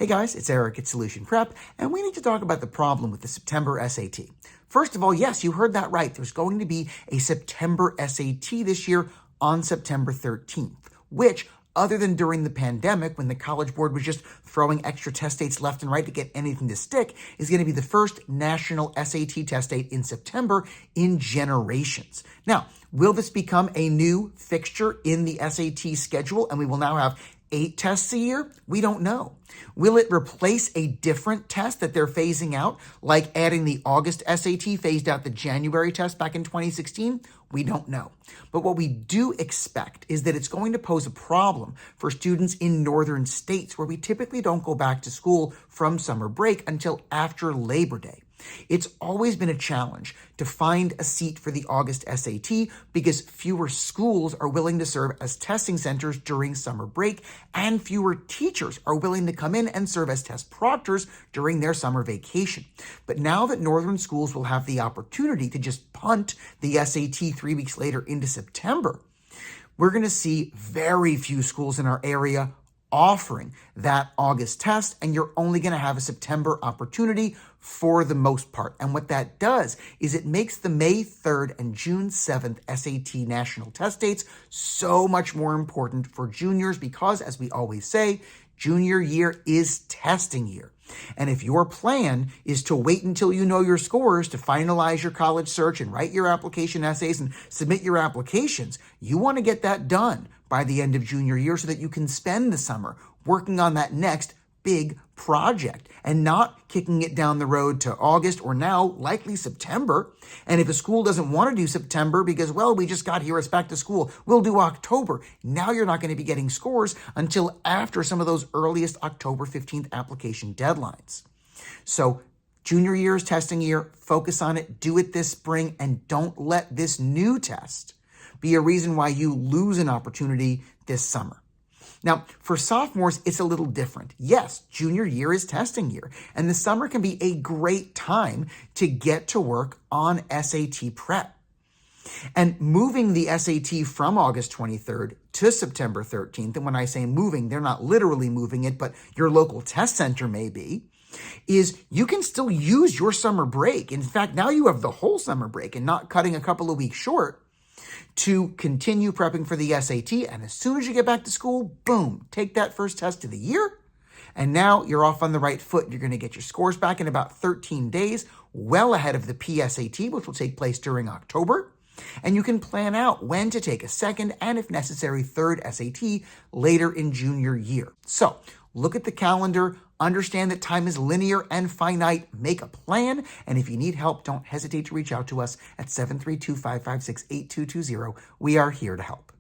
Hey guys, it's Eric at Solution Prep, and we need to talk about the problem with the September SAT. First of all, yes, you heard that right. There's going to be a September SAT this year on September 13th, which, other than during the pandemic when the College Board was just throwing extra test dates left and right to get anything to stick, is going to be the first national SAT test date in September in generations. Now, will this become a new fixture in the SAT schedule and we will now have 8 tests a year? We don't know. Will it replace a different test that they're phasing out, like adding the August SAT phased out the January test back in 2016? We don't know. But what we do expect is that it's going to pose a problem for students in northern states where we typically don't go back to school from summer break until after Labor Day. It's always been a challenge to find a seat for the August SAT because fewer schools are willing to serve as testing centers during summer break, and fewer teachers are willing to come in and serve as test proctors during their summer vacation. But now that northern schools will have the opportunity to just punt the SAT 3 weeks later into September, we're going to see very few schools in our area offering that August test, and you're only going to have a September opportunity for the most part. And what that does is it makes the May 3rd and June 7th SAT national test dates so much more important for juniors because, as we always say, junior year is testing year. And if your plan is to wait until you know your scores to finalize your college search and write your application essays and submit your applications, you want to get that done by the end of junior year so that you can spend the summer working on that next big project and not kicking it down the road to August or now likely September. And if a school doesn't want to do September because, well, we just got here, it's back to school, we'll do October. Now you're not going to be getting scores until after some of those earliest October 15th application deadlines. So junior year is testing year, focus on it, do it this spring, and don't let this new test be a reason why you lose an opportunity this summer. Now, for sophomores, it's a little different. Yes, junior year is testing year, and the summer can be a great time to get to work on SAT prep. And moving the SAT from August 23rd to September 13th, and when I say moving, they're not literally moving it, but your local test center may be, is you can still use your summer break. In fact, now you have the whole summer break and not cutting a couple of weeks short to continue prepping for the SAT. And as soon as you get back to school, boom, take that first test of the year. And now you're off on the right foot. You're going to get your scores back in about 13 days, well ahead of the PSAT, which will take place during October. And you can plan out when to take a second and, if necessary, third SAT later in junior year. So look at the calendar, understand that time is linear and finite, make a plan, and if you need help, don't hesitate to reach out to us at 732-556-8220. We are here to help.